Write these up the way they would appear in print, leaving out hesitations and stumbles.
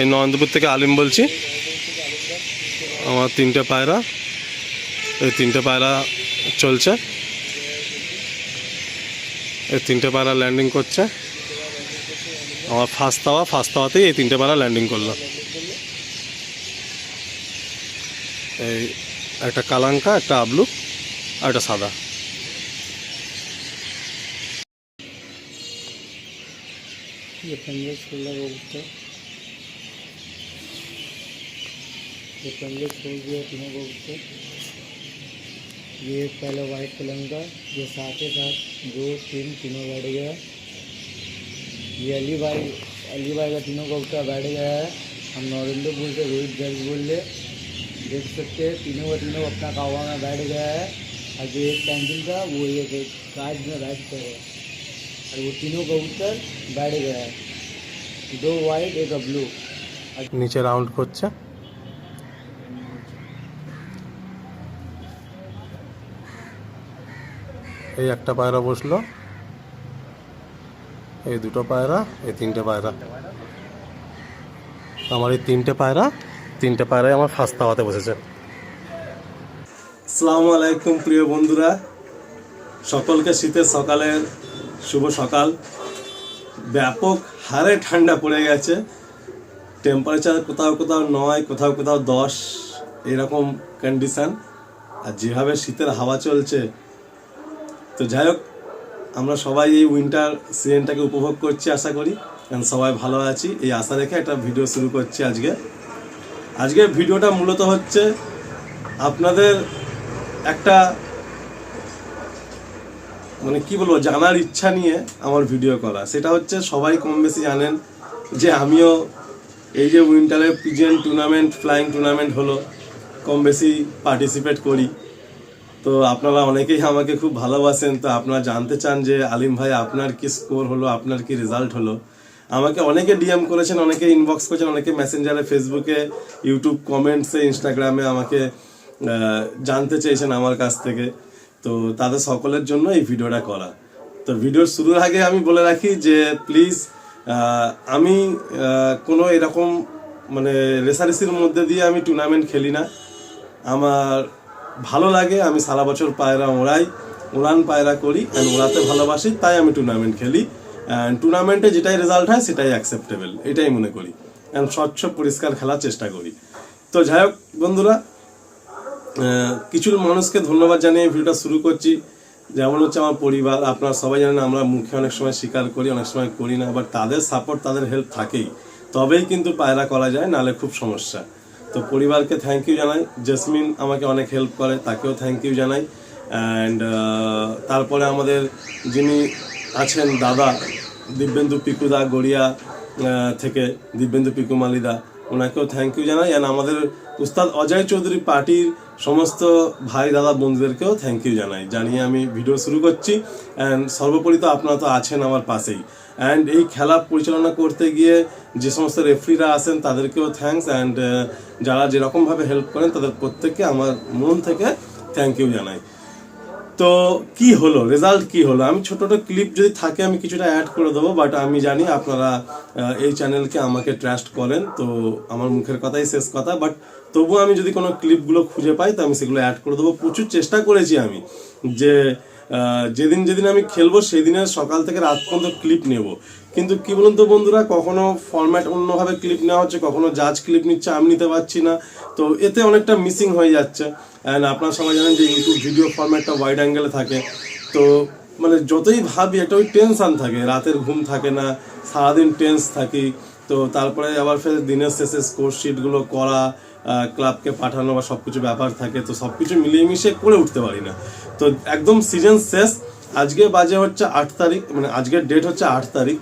এই নরেন্দ্রপুর থেকে আলিম বলছি। আমার 3টে পায়রা, এই 3টে পায়রা চলছে, এই 3টে পায়রা ল্যান্ডিং করছে। আমার ফার্স্ট তাওয়াতেই এই 3টে পায়রা ল্যান্ডিং করলো। এই একটা কালাঙ্কা, একটা আবলু আর একটা সাদা। ये 15-16 कबूतर, ये 15 दिया तीनों कबूतर। ये पहले वाइट कलंका, ये साथ ही साथ 2, 3 तीनों बैठ गया। ये अली भाई का तीनों कबूतर बैठ गया है। हम नरेंद्रपुर से रोहित गर्ग बोल रहे, देख सकते हैं तीनों का तीनों अपना कावा में बैठ गया है। और जो एक कैंसिल था वो ये काज में बैठ कर है, और वो तीनों कबूतर बैठ गया है। 2 वाइट 1 ब्लू। নিচে রাউন্ড করছে। এই একটা পায়রা বসলো, এই 2টো পায়রা, এই 3টে পায়রা। আমার এই 3টে পায়রাই আমার ফার্স্ট তাওয়াতে বসেছে। আসসালামু আলাইকুম প্রিয় বন্ধুরা, সকলকে শীতের সকালের শুভ সকাল। ব্যাপক হারে ঠান্ডা পড়ে গেছে, টেম্পারেচার কোথাও কোথাও 9, কোথাও কোথাও 10, এরকম কন্ডিশান। আর যেভাবে শীতের হাওয়া চলছে, তো যাই হোক, আমরা সবাই এই উইন্টার সিজনটাকে উপভোগ করছি আশা করি, কারণ সবাই ভালো আছি এই আশা রেখে একটা ভিডিও শুরু করছি আজকে ভিডিওটা মূলত হচ্ছে আপনাদের একটা মানে কি বলবো, জানার ইচ্ছা নিয়ে আমার ভিডিও করা। সেটা হচ্ছে, সবাই কম বেশি জানেন যে আমিও এই যে উইন্টারে পিজিএন টুর্নামেন্ট, ফ্লাইং টুর্নামেন্ট হলো, কম বেশি পার্টিসিপেট করি। তো আপনারা অনেকেই আমাকে খুব ভালোবাসেন, তো আপনারা জানতে চান যে আলিম ভাই আপনার কি স্কোর হলো, আপনার কি রেজাল্ট হলো। আমাকে অনেকে ডিএম করেছেন, অনেকে ইনবক্স করেছেন, অনেকে মেসেঞ্জারে, ফেসবুকে, ইউটিউব কমেন্টসে, ইনস্টাগ্রামে আমাকে জানতে চেয়েছেন আমার কাছ থেকে। তো তাদের সকলের জন্য এই ভিডিওটা করা। তো ভিডিওর শুরুর আগে আমি বলে রাখি যে প্লিজ, আমি কোনো এরকম মানে রেসারেসির মধ্যে দিয়ে আমি টুর্নামেন্ট খেলি না। আমার ভালো লাগে, আমি সারা বছর পায়রা উড়ান পায়রা করি, অ্যান্ড ওড়াতে ভালোবাসি, তাই আমি টুর্নামেন্ট খেলি। অ্যান্ড টুর্নামেন্টে যেটাই রেজাল্ট হয় সেটাই অ্যাকসেপ্টেবল, এটাই মনে করি, অ্যান্ড স্বচ্ছ পরিষ্কার খেলার চেষ্টা করি। তো যাই হোক বন্ধুরা, কিছু মানুষকে ধন্যবাদ জানিয়ে ভিডিওটা শুরু করছি। যেমন হচ্ছে আমার পরিবার, আপনারা সবাই জানেন আমরা মুখে অনেক সময় স্বীকার করি, অনেক সময় করি না, বাট তাদের সাপোর্ট, তাদের হেল্প থাকেই, তবেই কিন্তু পায়রা করা যায়, নাহলে খুব সমস্যা। তো পরিবারকে থ্যাংক ইউ জানাই। জেসমিন আমাকে অনেক হেল্প করে, তাকেও থ্যাংক ইউ জানাই। অ্যান্ড তারপরে আমাদের যিনি আছেন দাদা দিব্যেন্দু পিকুদা, গড়িয়া থেকে দিব্যেন্দু পিকু মালিদা, ওনাকেও থ্যাংক ইউ জানাই। অ্যান্ড আমাদের উস্তাদ অজয় চৌধুরী পার্টির সমস্ত ভাই দাদা বন্ধুদেরকেও থ্যাংক ইউ জানিয়ে আমি ভিডিও শুরু করছি। অ্যান্ড সর্বোপরি তো আপনারা তো আছেন আমার পাশেই। অ্যান্ড এই খেলা পরিচালনা করতে গিয়ে যে সমস্ত রেফারিরা আসেন তাদেরকেও থ্যাঙ্কস, অ্যান্ড যারা যেরকমভাবে হেল্প করেন তাদের প্রত্যেককে আমার মন থেকে থ্যাংক ইউ জানাই। তো কি হলো, রেজাল্ট কি হলো, আমি ছোট ক্লিপ যদি থাকে আমি কিছুটা অ্যাড করে দেবো, বাট আমি জানি আপনারা এই চ্যানেলকে আমাকে ট্রাস্ট করেন, তো আমার মুখের কথাই শেষ কথা। বাট তবুও আমি যদি কোনো ক্লিপগুলো খুঁজে পাই তো আমি সেগুলো অ্যাড করে দেবো। প্রচুর চেষ্টা করেছি আমি যে যেদিন আমি খেলবো সেই দিনের সকাল থেকে রাত পর্যন্ত ক্লিপ নেব, কিন্তু কি বলুন তো বন্ধুরা, কখনো ফরম্যাট অন্যভাবে ক্লিপ নেওয়া হচ্ছে, কখনো জাজ ক্লিপ নিচ্ছে, আমি নিতে পারছি না, তো এতে অনেকটা মিসিং হয়ে যাচ্ছে। অ্যান্ড আপনারা সবাই জানেন যে ইউটিউব ভিডিও ফরম্যাটটা ওয়াইড অ্যাঙ্গেলে থাকে, তো মানে যতই ভাবি একটা ওই টেনশান থাকে, রাতের ঘুম থাকে না, সারাদিন টেন্স থাকি। তো তারপরে আবার ফের দিনের শেষে স্কোর শিটগুলো করা, ক্লাবকে পাঠানো বা সব কিছু ব্যাপার থাকে, তো সব কিছু মিলিয়ে মিশিয়ে করে উঠতে পারি না। তো একদম সিজন শেষ, আজকে বাজে হচ্ছে 8 তারিখ, মানে আজকের ডেট হচ্ছে 8 তারিখ।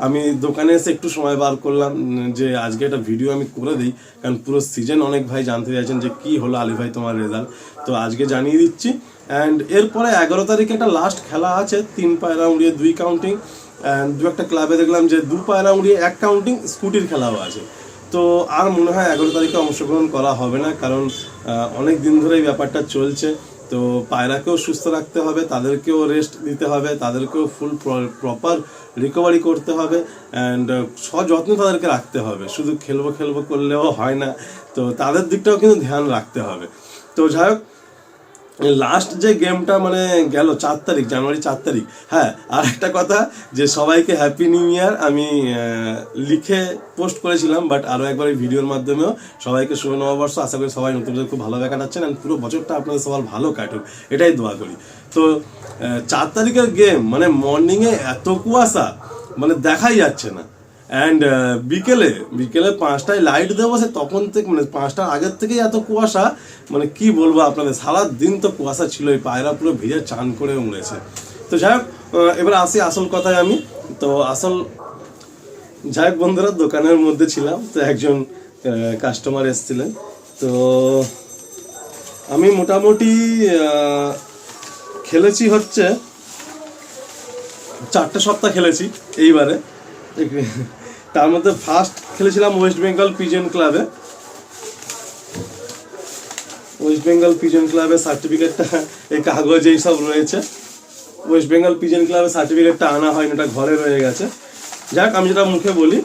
আমি দোকানে এসে একটু সময় বার করলাম যে আজকে একটা ভিডিও আমি করে দিই, কারণ পুরো সিজন অনেক ভাই জানতে চাইছেন যে কি হলো আলী ভাই তোমার রেজাল্ট, তো আজকে জানিয়ে দিচ্ছি। অ্যান্ড এরপরে 11 তারিখে একটা লাস্ট খেলা আছে, 3 পায়রা উড়িয়ে 2 কাউন্টিং, অ্যান্ড 2-একটা ক্লাবে দেখলাম যে 2 পায়রা উড়িয়ে 1 কাউন্টিং স্কুটির খেলাও আছে। তো আর মনে হয় 11 তারিখে অংশগ্রহণ করা হবে না, কারণ অনেক দিন ধরে এই ব্যাপারটা চলছে। তো পায়রাকেও সুস্থ রাখতে হবে, তাদেরকেও রেস্ট দিতে হবে, তাদেরকেও ফুল প্রপার রিকভারি করতে হবে অ্যান্ড সযত্ন তাদেরকে রাখতে হবে। শুধু খেলবো খেলবো করলেও হয় না, তো তাদের দিকটাও কিন্তু ধ্যান রাখতে হবে। তো যাই হোক, লাস্ট যে গেমটা মানে গেল 4 তারিখ, জানুয়ারি 4 তারিখ। হ্যাঁ, আর একটা কথা, যে সবাইকে হ্যাপি নিউ ইয়ার আমি লিখে পোস্ট করেছিলাম, বাট আরও একবার এই ভিডিওর মাধ্যমেও সবাইকে শুভ নববর্ষ। আশা করি সবাই নতুন বছর খুব ভালোভাবে কাটাচ্ছেন অ্যান্ড পুরো বছরটা আপনাদের সবার ভালো কাটুক, এটাই দোয়া করি। তো 4 তারিখের গেম মানে মর্নিংয়ে এত কুয়াশা মানে দেখাই যাচ্ছে না, অ্যান্ড বিকেলে 5টায় লাইট দেওয়া বসে, তখন থেকে মানে 5টার আগের থেকেই এত কুয়াশা, মানে কি বলবো আপনাদের, সারা দিন তো কুয়াশা ছিল, এই পায়রা পুরো ভিজে চান করে উড়েছে। তো যাই হোক, এবার আসি আসল কথায় আমি। তো যাই হোক বন্ধুরা, দোকানের মধ্যে ছিলাম, তো একজন কাস্টমার এসেছিলেন। তো আমি মোটামুটি খেলেছি হচ্ছে 4টে সপ্তাহ খেলেছি এইবারে। তার মধ্যে ফার্স্ট খেলেছিলাম ওয়েস্ট বেঙ্গল পিজন ক্লাবে। ওয়েস্ট বেঙ্গল পিজন ক্লাবের সার্টিফিকেটটা এই কাগজ এইসব রয়েছে। ওয়েস্ট বেঙ্গল পিজন ক্লাবের সার্টিফিকেটটা আনা হয়নি, ওটা ঘরে রয়ে গেছে। যাক, আমি যেটা মুখে বলি,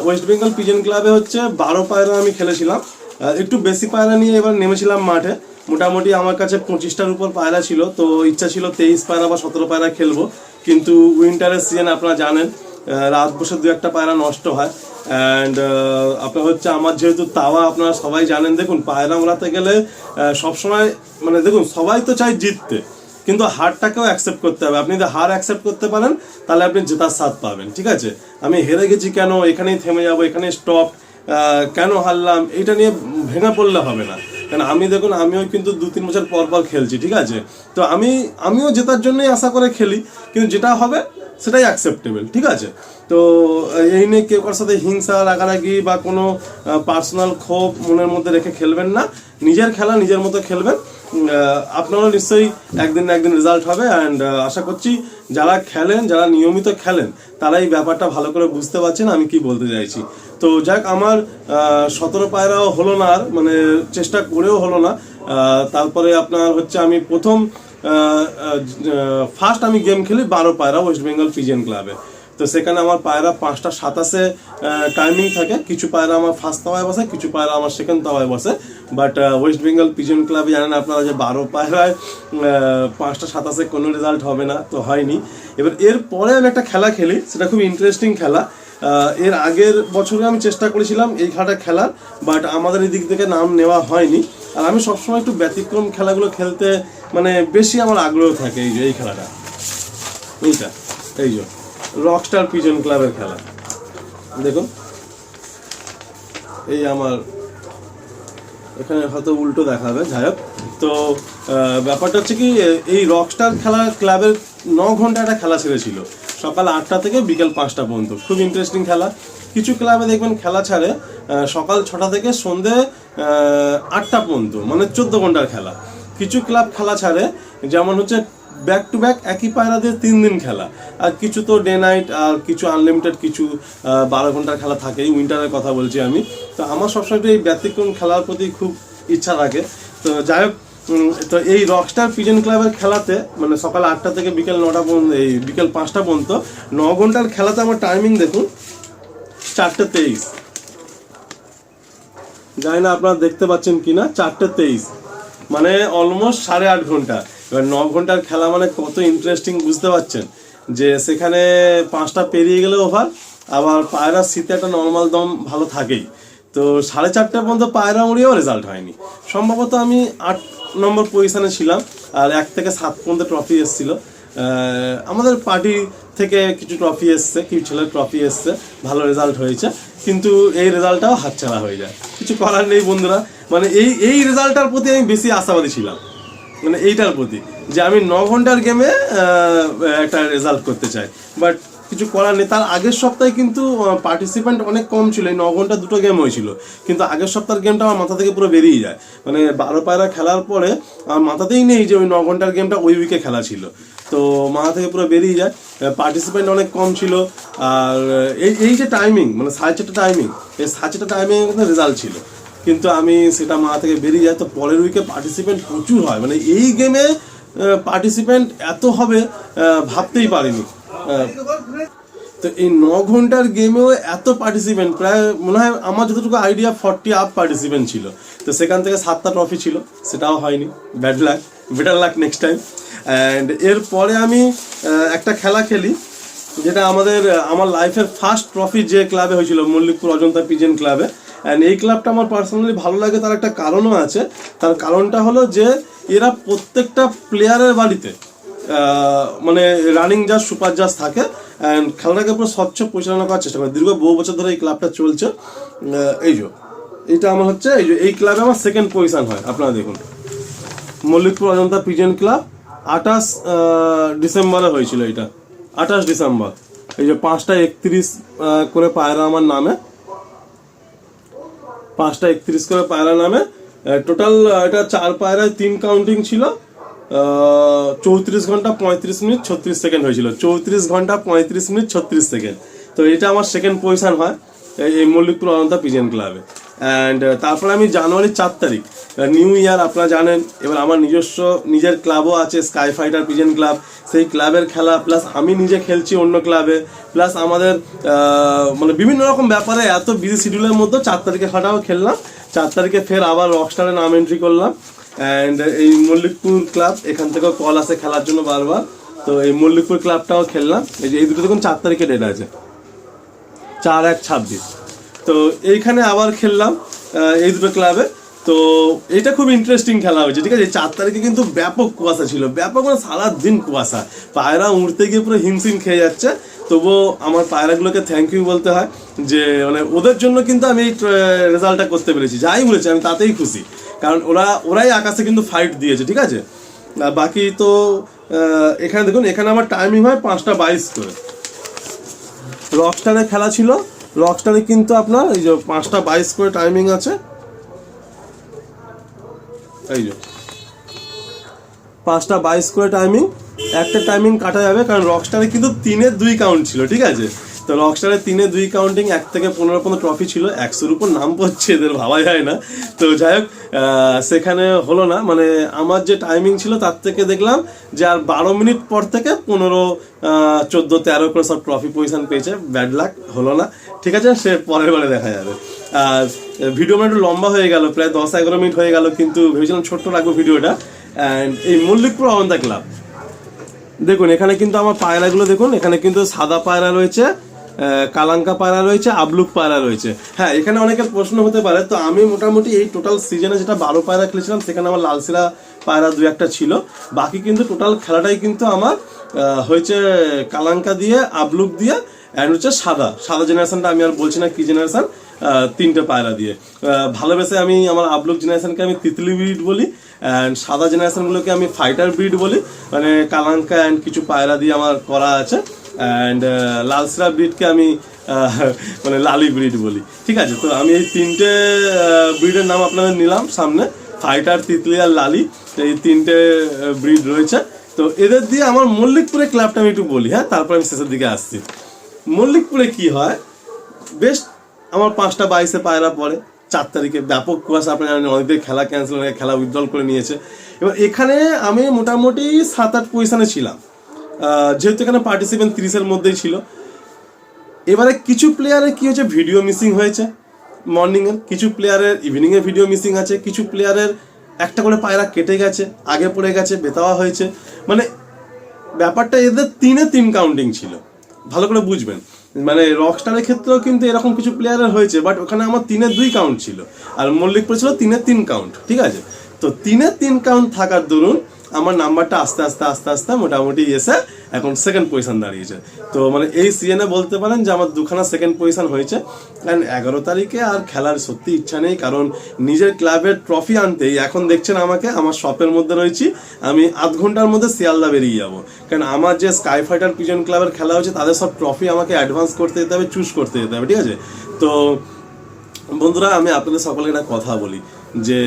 ওয়েস্ট বেঙ্গল পিজন ক্লাবে হচ্ছে 12 পায়রা আমি খেলেছিলাম। একটু বেশি পায়রা নিয়ে এবার নেমেছিলাম মাঠে। মোটামুটি আমার কাছে 25টার উপর পায়রা ছিল, তো ইচ্ছা ছিল 23 পায়রা বা 17 পায়রা খেলবো, কিন্তু উইন্টারের সিজন আপনারা জানেন, রাত বসে 2-1টা পায়রা নষ্ট হয়। অ্যান্ড আপনার হচ্ছে আমার যেহেতু তাওয়া, আপনারা সবাই জানেন, দেখুন পায়রা ওড়াতে গেলে সবসময় মানে দেখুন সবাই তো চাই জিততে, কিন্তু হারটাকেও অ্যাকসেপ্ট করতে হবে। আপনি যদি হার অ্যাকসেপ্ট করতে পারেন তাহলে আপনি জেতার স্বাদ পাবেন। ঠিক আছে, আমি হেরে গেছি কেন, এখানেই থেমে যাবো, এখানে স্টপ, কেন হারলাম, এটা নিয়ে ভেঙে পড়লে হবে না। কারণ আমি দেখুন, আমিও কিন্তু 2-3 বছর পর পর খেলছি, ঠিক আছে, তো আমিও জেতার জন্যই আশা করে খেলি, কিন্তু যেটা হবে সেটাই অ্যাকসেপ্টেবল। ঠিক আছে, তো এই নিয়ে কেউ কারোর সাথে হিংসা রাগারাগি বা কোনো পার্সোনাল ক্ষোভ মনের মধ্যে রেখে খেলবেন না। নিজের খেলা নিজের মতো খেলবেন, আপনারও নিশ্চয়ই একদিন না একদিন রেজাল্ট হবে। অ্যান্ড আশা করছি যারা খেলেন, যারা নিয়মিত খেলেন, তারা এই ব্যাপারটা ভালো করে বুঝতে পারছেন আমি কি বলতে চাইছি। তো যাক, আমার 17 পায়রাও হলো না, আর মানে চেষ্টা করেও হলো না। তারপরে আপনার হচ্ছে আমি ফার্স্ট আমি গেম খেলি 12 পায়রা ওয়েস্ট বেঙ্গল পিজন ক্লাবে। তো সেখানে আমার পায়রা 5টা 27-এ টাইমিং থাকে। কিছু পায়রা আমার ফার্স্ট তাওয়ায় বসে, কিছু পায়রা আমার সেকেন্ড তাওয়ায় বসে। বাট ওয়েস্ট বেঙ্গল পিজন ক্লাবে জানেন আপনারা যে 12 পায়রায় 5টা 27-এ কোনো রেজাল্ট হবে না, তো হয়নি। এবার এরপরে আমি একটা খেলা খেলি, সেটা খুব ইন্টারেস্টিং খেলা। এর আগের বছরে আমি চেষ্টা করেছিলাম এই খেলাটা খেলার, বাট আমাদের এই দিক থেকে নাম নেওয়া হয়নি। আর আমি সবসময় একটু ব্যতিক্রম খেলাগুলো খেলতে মানে বেশি আমার আগ্রহ থাকে। এই খেলাটা, এই যে রকস্টার পিজন ক্লাবের খেলা, দেখুন এই আমার এখানে হয়তো উল্টো দেখাবে। যাই হোক, তো ব্যাপারটা হচ্ছে কি, এই রকস্টার ক্লাবের 9 ঘন্টা একটা খেলা ছেড়েছিল, সকাল 8টা থেকে বিকেল 5টা পর্যন্ত। খুব ইন্টারেস্টিং খেলা। কিছু ক্লাবে দেখবেন খেলা ছাড়ে সকাল 6টা থেকে সন্ধে 8টা পর্যন্ত, মানে 14 ঘন্টার খেলা। কিছু ক্লাব খেলা ছাড়ে, যেমন হচ্ছে ব্যাক টু ব্যাক একই পায়রা দিয়ে 3 দিন খেলা। আর কিছু তো ডে নাইট, আর কিছু আনলিমিটেড, কিছু 12 ঘন্টার খেলা থাকে। এই উইন্টারের কথা বলছি আমি। তো আমার সবসময় এই ব্যতিক্রম খেলার প্রতি খুব ইচ্ছা থাকে। তো যাই হোক, তো এই রকস্টার পিজন ক্লাবের খেলাতে মানে সকাল 8টা থেকে বিকেল 9টা পর্যন্ত, এই বিকেল 5টা পর্যন্ত 9 ঘন্টার খেলাতে আমার টাইমিং দেখুন 4:23। জানি না আপনারা দেখতে পাচ্ছেন কিনা, 4:23 মানে অলমোস্ট 8.5 ঘন্টা। এবার 9 ঘন্টার খেলা মানে কত ইন্টারেস্টিং বুঝতে পারছেন, যে সেখানে 5টা পেরিয়ে গেলে ওভার, আবার পায়রা শীতে একটা নর্মাল দম ভালো থাকেই। তো 4:30 পর্যন্ত পায়রা উড়িয়েও রেজাল্ট হয়নি। সম্ভবত আমি 8 নম্বর পজিশনে ছিলাম, আর 1 থেকে 7 পর্যন্ত ট্রফি এসেছিল। আমাদের পার্টি থেকে কিছু ট্রফি এসছে, কিছু ছেলের ট্রফি এসছে, ভালো রেজাল্ট হয়েছে। কিন্তু এই রেজাল্টটাও হাতছাড়া হয়ে যায়, কিছু করার নেই বন্ধুরা। মানে এই রেজাল্টটার প্রতি আমি বেশি আশাবাদী ছিলাম, মানে এইটার প্রতি, যে আমি 9 ঘন্টার গেমে একটা রেজাল্ট করতে চাই, বাট কিছু করার নেই। তার আগের সপ্তাহে কিন্তু পার্টিসিপেন্ট অনেক কম ছিল, এই 9 ঘন্টা 2টো গেম হয়েছিল, কিন্তু আগের সপ্তাহের গেমটা আমার মাথা থেকে পুরো বেরিয়ে যায়। মানে 12 পায়রা খেলার পরে আমার মাথাতেই নেই যে ওই 9 ঘন্টার গেমটা ওই উইকে খেলা ছিল, তো মাথা থেকে পুরো বেরিয়ে যায়। পার্টিসিপেন্ট অনেক কম ছিল, আর এই যে টাইমিং, মানে 4:30 টাইমিং, এই 4:30 টাইমিং রেজাল্ট ছিল, কিন্তু আমি সেটা মাথা থেকে বেরিয়ে যায়। তো পরের উইকে পার্টিসিপেন্ট প্রচুর হয়, মানে এই গেমে পার্টিসিপেন্ট এত হবে ভাবতেই পারিনি। তো এই 9 ঘন্টার গেমেও এত পার্টিসিপেন্ট, প্রায় মনে হয় আমার যতটুকু আইডিয়া 40 আপ পার্টিসিপেন্ট ছিল। তো সেখান থেকে 7টা ট্রফি ছিল, সেটাও হয়নি, bad luck, better luck next time. And এরপরে আমি একটা খেলা খেলি, যেটা আমার লাইফের ফার্স্ট ট্রফি যে ক্লাবে হয়েছিল, মল্লিকপুর অজন্তা পিজেন ক্লাবে। অ্যান্ড এই ক্লাবটা আমার পার্সোনালি ভালো লাগে, তার একটা কারণও আছে। তার কারণটা হলো যে এরা প্রত্যেকটা প্লেয়ারের বাড়িতে মানে রানিং জাজ, সুপার জাজ থাকে, অ্যান্ড খেলাটাকে পুরো স্বচ্ছ পরিচালনা করার চেষ্টা করে। দীর্ঘ বহু বছর ধরে এই ক্লাবটা চলছে। এইটা আমার হচ্ছে এই ক্লাবে আমার সেকেন্ড পজিশন হয়। আপনারা দেখুন, মল্লিকপুর অজন্তা পিজেন ক্লাব 28 ডিসেম্বরে হয়েছিল। এটা 28 ডিসেম্বর। এই যে 5টা 31 করে পায়রা আমার নামে, 5টা 31 করে পায়রা নামে। টোটাল এটা 4 পায়রায় 3 কাউন্টিং ছিল। 34 ঘন্টা 35 মিনিট 36 সেকেন্ড হয়েছিল। 34 ঘন্টা 35 মিনিট 36 সেকেন্ড। তো এটা আমার সেকেন্ড পজিশন হয় এই মল্লিকপুর অজন্তা পিজেন ক্লাবে। অ্যান্ড তারপরে আমি জানুয়ারি 4 তারিখ, নিউ ইয়ার আপনারা জানেন, এবার আমার নিজের ক্লাবও আছে, স্কাই ফাইটার পিজেন ক্লাব। সেই ক্লাবের খেলা প্লাস আমি নিজে খেলছি অন্য ক্লাবে, প্লাস আমাদের মানে বিভিন্ন রকম ব্যাপারে এত বিজি শিডিউলের মধ্যে 4 তারিখে খেলাটাও খেললাম। 4 তারিখে ফের আবার রকস্টারে নাম এন্ট্রি করলাম। অ্যান্ড এই মল্লিকপুর ক্লাব, এখান থেকেও কল আসে খেলার জন্য বারবার। তো এই মল্লিকপুর ক্লাবটাও খেললাম। এই দুটো দেখুন 4 তারিখে ডেট আছে, 4/1/26। তো এইখানে আবার খেললাম এই দুটো ক্লাবে। তো এটা খুব ইন্টারেস্টিং খেলা হয়েছে, ঠিক আছে। 4 তারিখে কিন্তু ব্যাপক কুয়াশা ছিল, ব্যাপক মানে সারাদিন কুয়াশা, পায়রা উড়তে গিয়ে পুরো হিমশিম খেয়ে যাচ্ছে। তবুও আমার পায়রাগুলোকে থ্যাংক ইউ বলতে হয়, যে মানে ওদের জন্য কিন্তু আমি এই রেজাল্টটা করতে পেরেছি। যাই বলেছি আমি তাতেই খুশি, কারণ ওরাই আকাশে কিন্তু ফাইট দিয়েছে, ঠিক আছে। বাকি তো এখানে দেখুন, এখানে আমার টাইমিং হয় 5টা 22 করে। রকস্টারে খেলা ছিল, রকস্টারে কিন্তু আপনার এই যে 5টা 22 করে টাইমিং আছে। এই যে 5টা 22 করে টাইমিং, একটা টাইমিং কাটা যাবে, কারণ রকস্টারে কিন্তু 3-এ 2 কাউন্ট ছিল, ঠিক আছে। তো রকস্টারে 3-এ 2 কাউন্টিং, 1 থেকে 15 পর্যন্ত ট্রফি ছিল। 100-র উপর নাম পড়ছে, এদের ভাবা যায় না। তো যাই হোক, সেখানে হলো না, মানে আমার যে টাইমিং ছিল তার থেকে দেখলাম যে আর 12 মিনিট পর থেকে 15, 14, 13 করে সব ট্রফি পজিশন পেয়েছে। ব্যাড লাক, হলো না, ঠিক আছে, সে পরের বারে দেখা যাবে। আর ভিডিও একটু লম্বা হয়ে গেল, প্রায় 10-11 মিনিট হয়ে গেল, কিন্তু ভেবেছিলাম ছোট্ট রাখবো ভিডিওটা। অ্যান্ড এই মল্লিকপুর অজন্তা ক্লাব দেখুন, এখানে কিন্তু আমার পায়রাগুলো দেখুন, এখানে কিন্তু সাদা পায়রা রয়েছে, কালাঙ্কা পায়রা রয়েছে, আবলুক পায়রা রয়েছে। হ্যাঁ, এখানে অনেকের প্রশ্ন হতে পারে, তো আমি মোটামুটি এই টোটাল সিজনে যেটা 12 পায়রা খেলেছিলাম, সেখানে আমার লালসিরা পায়রা 2-1টা ছিল। বাকি কিন্তু টোটাল খেলাটাই কিন্তু আমার হয়েছে কালাঙ্কা দিয়ে, আবলুক দিয়ে, অ্যান্ড হচ্ছে সাদা জেনারেশনটা আমি আর বলছি না কি জেনারেশন, 3টে পায়রা দিয়ে। ভালোবেসে আমি আমার আবলুক জেনারেশনকে আমি তিতলি ব্রিড বলি, অ্যান্ড সাদা জেনারেশনগুলোকে আমি ফাইটার ব্রিড বলি, মানে কালাঙ্কা অ্যান্ড কিছু পায়রা দিয়ে আমার করা আছে। অ্যান্ড লালসিরা ব্রিডকে আমি মানে লালি ব্রিড বলি, ঠিক আছে। তো আমি এই 3টে ব্রিডের নাম আপনাদের নিলাম সামনে, ফাইটার, তিতলি আর লালি, এই 3টে ব্রিড রয়েছে। তো এদের দিয়ে আমার মল্লিকপুরে ক্লাবটা আমি একটু বলি, হ্যাঁ, তারপর আমি শেষের দিকে আসছি। মল্লিকপুরে কি হয়, বেশ আমার 5টা 22-এ পায়রা পড়ে। 4 তারিখে ব্যাপক কুয়াশা, আপনারা জানেন, অনেকদের খেলা ক্যান্সেল হয়ে খেলা উইথড্রল করে নিয়েছে। এবার এখানে আমি মোটামুটি 7-8 পজিশনে ছিলাম, যেহেতু এখানে পার্টিসিপেন্ট 30-এর মধ্যেই ছিল। এবারে কিছু প্লেয়ারের কি হয়েছে, ভিডিও মিসিং হয়েছে মর্নিংয়ের, কিছু প্লেয়ারের ইভিনিংয়ে ভিডিও মিসিং আছে, কিছু প্লেয়ারের একটা করে পায়রা কেটে গেছে, আগে পড়ে গেছে, বেতাওয়া হয়েছে। মানে ব্যাপারটা এদের 3-এ 3 কাউন্টিং ছিল, ভালো করে বুঝবেন। মানে রকস্টারের ক্ষেত্রেও কিন্তু এরকম কিছু প্লেয়ারের হয়েছে, বাট ওখানে আমার 3-এ 2 কাউন্ট ছিল, আর মল্লিকপুর ছিল 3-এ 3 কাউন্ট, ঠিক আছে। তো 3-এ 3 কাউন্ট থাকার দরুন আমার নাম্বারটা আস্তে আস্তে মোটামুটি এসে এখন সেকেন্ড পজিশন দাঁড়িয়েছে। তো মানে এই সিজনে বলতে পারেন যে আমার 2খানা সেকেন্ড পজিশন হয়েছে। অ্যান্ড 11 তারিখে আর খেলার সত্যি ইচ্ছা নেই, কারণ নিজের ক্লাবের ট্রফি আনতেই এখন দেখছেন আমাকে আমার শপের মধ্যে রয়েছি, আমি আধ ঘন্টার মধ্যে শিয়ালদা বেরিয়ে যাবো। কারণ আমার যে স্কাই ফাইটার পিজন ক্লাবের খেলা হয়েছে, তাদের সব ট্রফি আমাকে অ্যাডভান্স করতে যেতে হবে, চুজ করতে যেতে হবে, ঠিক আছে। তো বন্ধুরা, আমি আপনাদের সকলকে একটা কথা বলি, যে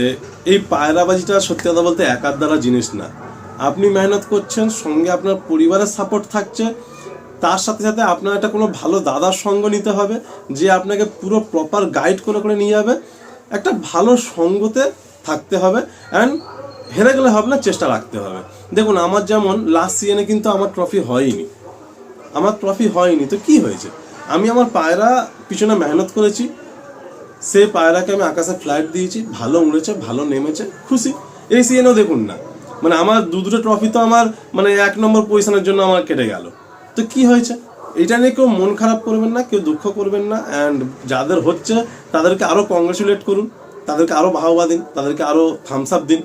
এই পায়রাবাজিটা সত্যি কথা বলতে একার দ্বারা জিনিস না। আপনি মেহনত করছেন, সঙ্গে আপনার পরিবারের সাপোর্ট থাকছে, তার সাথে সাথে আপনার একটা কোনো ভালো দাদার সঙ্গ নিতে হবে, যে আপনাকে পুরো প্রপার গাইড করে নিয়ে যাবে। একটা ভালো সঙ্গতে থাকতে হবে, অ্যান্ড হেরে গেলে হবে না, চেষ্টা রাখতে হবে। দেখুন, আমার যেমন লাস্ট সিজনে কিন্তু আমার ট্রফি হয়নি, আমার ট্রফি হয়নি তো কি হয়েছে, আমি আমার পায়রা পিছনে মেহনত করেছি, সে পায়রাকে আমি আকাশে ফ্লাইট দিয়েছি, ভালো উড়েছে, ভালো নেমেছে, খুশি। এই সিজনেও দেখুন না, মানে আমার দুটো ট্রফি তো আমার মানে 1 নম্বর পজিশনের জন্য আমার কেটে গেল, তো কি হয়েছে? এটা নিয়ে কেউ মন খারাপ করবেন না, কেউ দুঃখ করবেন না। অ্যান্ড যাদের হচ্ছে তাদেরকে আরও কংগ্রেচুলেট করুন, তাদেরকে আরও বাহবা দিন, তাদেরকে আরও থামস আপ দিন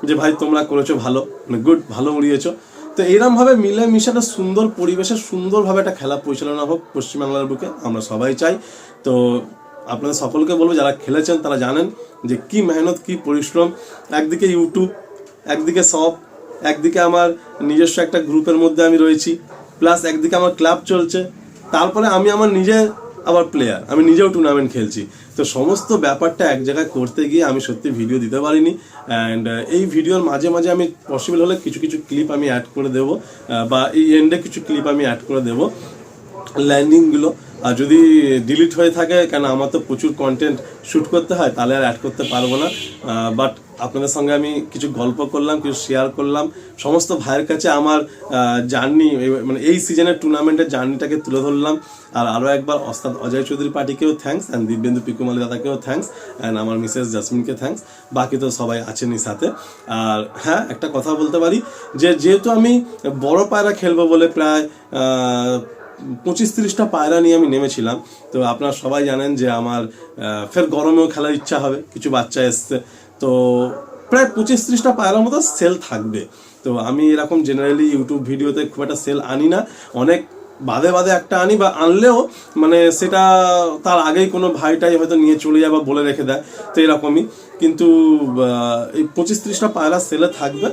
যে ভাই তোমরা করেছো ভালো, মানে গুড, ভালো উড়িয়েছো। তো এরমভাবে মিলে মিশে একটা সুন্দর পরিবেশে সুন্দরভাবে একটা খেলা পরিচালনা হোক পশ্চিমবাংলার বুকে, আমরা সবাই চাই। তো আপনাদের সকলকে বলবো, যারা খেলেছেন তারা জানেন যে কি মেহনত, কি পরিশ্রম। একদিকে ইউটিউব, একদিকে সব, একদিকে আমার নিজস্ব একটা গ্রুপের মধ্যে আমি রয়েছি, প্লাস একদিকে আমার ক্লাব চলছে, তারপরে আমি আমার নিজে আবার প্লেয়ার, আমি নিজেও টুর্নামেন্ট খেলছি। তো সমস্ত ব্যাপারটা এক জায়গায় করতে গিয়ে আমি সত্যি ভিডিও দিতে পারিনি। অ্যান্ড এই ভিডিওর মাঝে মাঝে আমি পসিবল হলে কিছু কিছু ক্লিপ আমি অ্যাড করে দেবো, বা এই এন্ডে কিছু ক্লিপ আমি অ্যাড করে দেবো, ল্যান্ডিংগুলো। আর যদি ডিলিট হয়ে থাকে, কেন আমার তো প্রচুর কন্টেন্ট শ্যুট করতে হয়, তাহলে আর অ্যাড করতে পারবো না। বাট আপনাদের সঙ্গে আমি কিছু গল্প করলাম, কিছু শেয়ার করলাম, সমস্ত ভাইয়ের কাছে আমার জার্নি, মানে এই সিজনের টুর্নামেন্টের জার্নিটাকে তুলে ধরলাম। আর আরও একবার ওস্তাদ অজয় চৌধুরী পার্টিকেও থ্যাঙ্কস, অ্যান্ড দিব্যেন্দু পিকুমালি দাদাকেও থ্যাঙ্কস, অ্যান্ড আমার মিসেস জাসমিনকে থ্যাঙ্কস, বাকি তো সবাই আছেনই সাথে। আর হ্যাঁ, একটা কথা বলতে পারি যে যেহেতু আমি বড় পায়রা খেলবো বলে প্রায় 25-30টা পায়রা নিয়ে আমি নেমেছিলাম, তো আপনারা সবাই জানেন যে আমার ফের গরমেও খেলার ইচ্ছা হবে, কিছু বাচ্চা এসছে, তো প্রায় 25-30টা পায়রার মতো সেল থাকবে। তো আমি এরকম জেনারেলি ইউটিউব ভিডিওতে খুব একটা সেল আনি না, অনেক বাদে বাদে একটা আনি, বা আনলেও মানে সেটা তার আগেই কোনো ভাইটাই হয়তো নিয়ে চলে যায় বা বলে রেখে দেয়, তো এরকমই। কিন্তু এই 25-30টা পায়রা সেলে থাকবে।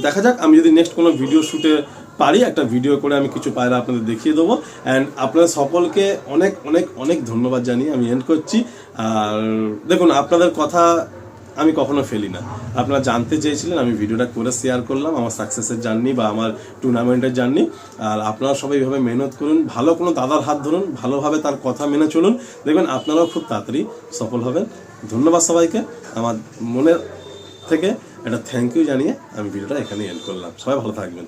দেখা যাক, আমি যদি নেক্সট কোনো ভিডিও শ্যুটে পারি, একটা ভিডিও করে আমি কিছু পায়রা আপনাদের দেখিয়ে দেবো। অ্যান্ড আপনাদের সকলকে অনেক অনেক অনেক ধন্যবাদ জানিয়ে আমি এন্ড করছি। আর দেখুন, আপনাদের কথা আমি কখনো ফেলি না, আপনারা জানতে চেয়েছিলেন, আমি ভিডিওটা করে শেয়ার করলাম আমার সাকসেসের জার্নি বা আমার টুর্নামেন্টের জার্নি। আর আপনারা সবাই এইভাবে মেহনত করুন, ভালো কোনো দাদার হাত ধরুন, ভালোভাবে তার কথা মেনে চলুন, দেখবেন আপনারাও খুব তাড়াতাড়ি সফল হবেন। ধন্যবাদ সবাইকে, আমার মনের থেকে একটা থ্যাংক ইউ জানিয়ে আমি ভিডিওটা এখানে এন্ড করলাম। সবাই ভালো থাকবেন।